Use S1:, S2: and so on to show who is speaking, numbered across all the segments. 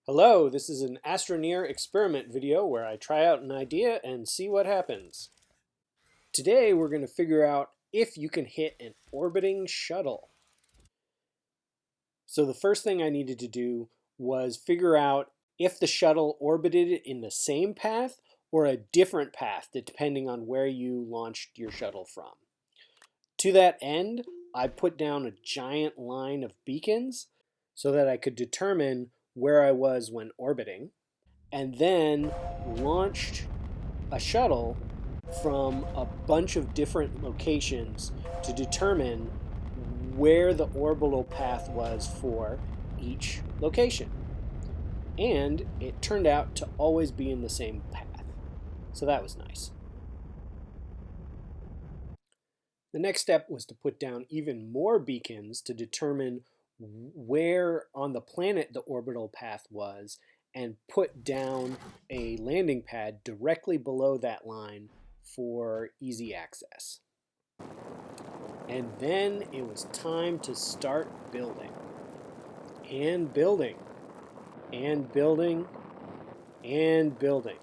S1: Hello, this is an Astroneer experiment video where I try out an idea and see what happens. Today we're going to figure out if you can hit an orbiting shuttle. So the first thing I needed to do was figure out if the shuttle orbited in the same path or a different path depending on where you launched your shuttle from. To that end, I put down a giant line of beacons so that I could determine where I was when orbiting, and then launched a shuttle from a bunch of different locations to determine where the orbital path was for each location. And it turned out to always be in the same path. So that was nice. The next step was to put down even more beacons to determine where on the planet the orbital path was and put down a landing pad directly below that line for easy access. And then it was time to start building. And building. And building. And building.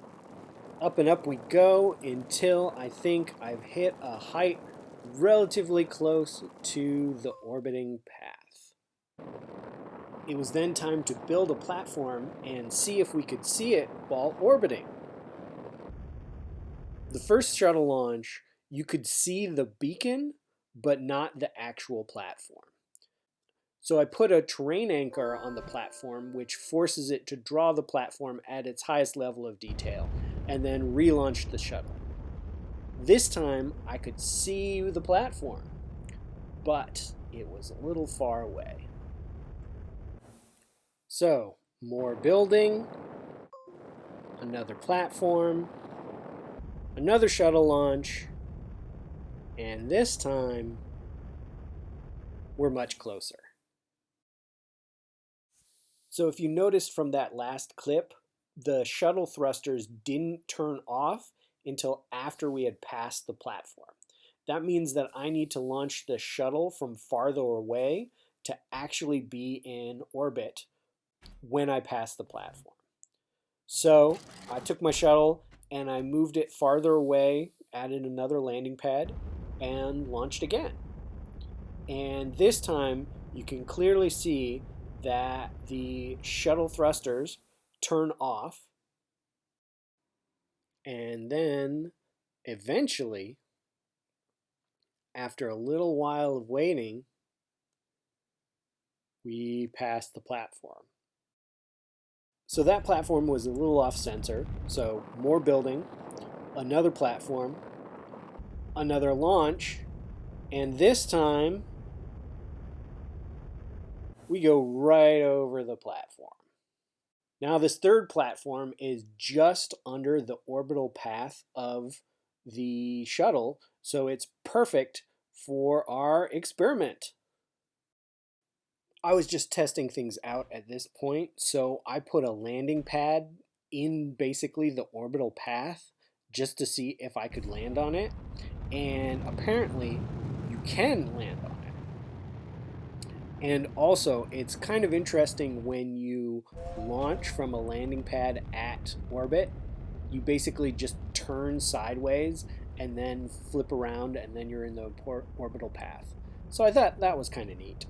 S1: Up and up we go until I think I've hit a height relatively close to the orbiting path. It was then time to build a platform and see if we could see it while orbiting. The first shuttle launch, you could see the beacon, but not the actual platform. So I put a terrain anchor on the platform, which forces it to draw the platform at its highest level of detail, and then relaunched the shuttle. This time, I could see the platform, but it was a little far away. So, more building, another platform, another shuttle launch, and this time, we're much closer. So if you noticed from that last clip, the shuttle thrusters didn't turn off until after we had passed the platform. That means that I need to launch the shuttle from farther away to actually be in orbit when I pass the platform. So I took my shuttle and I moved it farther away, added another landing pad, and launched again. And this time you can clearly see that the shuttle thrusters turn off, and then eventually, after a little while of waiting, we passed the platform. So that platform was a little off center, so more building, another platform, another launch, and this time we go right over the platform. Now this third platform is just under the orbital path of the shuttle, so it's perfect for our experiment. I was just testing things out at this point, so I put a landing pad in basically the orbital path just to see if I could land on it, and apparently you can land on it. And also, it's kind of interesting when you launch from a landing pad at orbit, you basically just turn sideways and then flip around and then you're in the orbital path. So I thought that was kind of neat.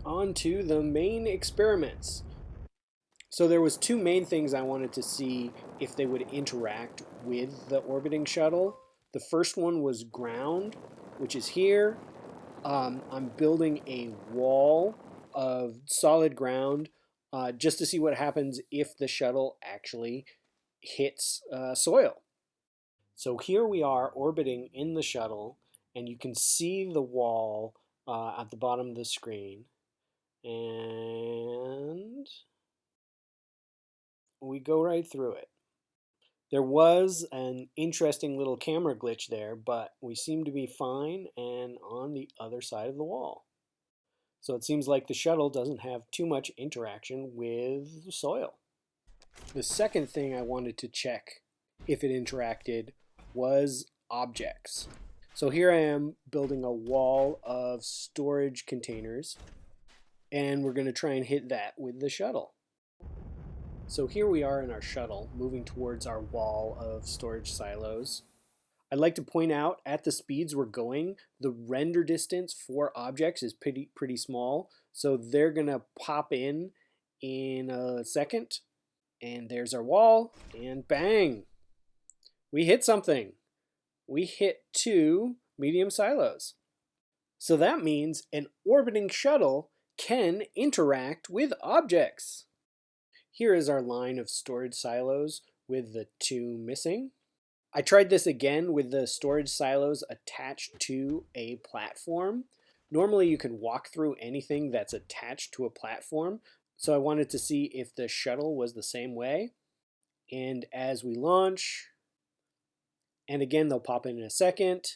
S1: On to the main experiments. So there was two main things I wanted to see if they would interact with the orbiting shuttle. The first one was ground, which is here. I'm building a wall of solid ground just to see what happens if the shuttle actually hits soil. So here we are orbiting in the shuttle, and you can see the wall at the bottom of the screen. And we go right through it. There was an interesting little camera glitch there, but we seem to be fine and on the other side of the wall. So it seems like the shuttle doesn't have too much interaction with soil. The second thing I wanted to check if it interacted was objects. So here I am building a wall of storage containers, and we're going to try and hit that with the shuttle. So here we are in our shuttle, moving towards our wall of storage silos. I'd like to point out at the speeds we're going, the render distance for objects is pretty small. So they're gonna pop in a second. And there's our wall, and bang! We hit something. We hit 2 medium silos. So that means an orbiting shuttle can interact with objects. Here is our line of storage silos with the 2 missing. I tried this again with the storage silos attached to a platform. Normally you can walk through anything that's attached to a platform, so I wanted to see if the shuttle was the same way. And as we launch, and again they'll pop in a second,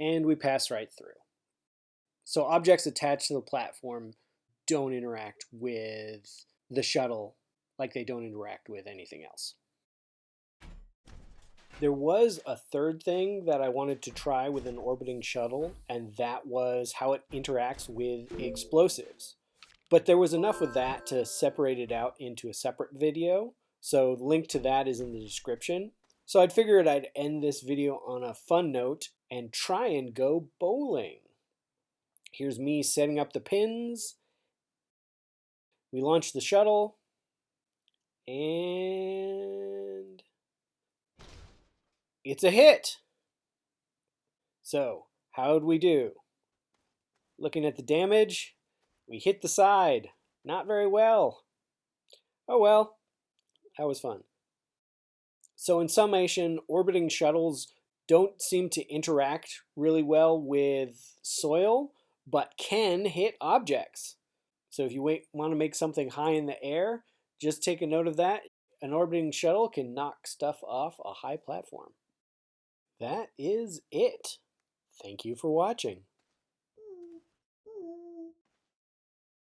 S1: and we pass right through. So objects attached to the platform don't interact with the shuttle like they don't interact with anything else. There was a third thing that I wanted to try with an orbiting shuttle, and that was how it interacts with explosives. But there was enough with that to separate it out into a separate video, so the link to that is in the description. So I'd figured I'd end this video on a fun note and try and go bowling. Here's me setting up the pins. We launch the shuttle, and it's a hit. So, how'd we do? Looking at the damage, we hit the side. Not very well. Oh well, that was fun. So in summation, orbiting shuttles don't seem to interact really well with soil, but can hit objects. So if you want to make something high in the air, just take a note of that. An orbiting shuttle can knock stuff off a high platform. That is it. Thank you for watching.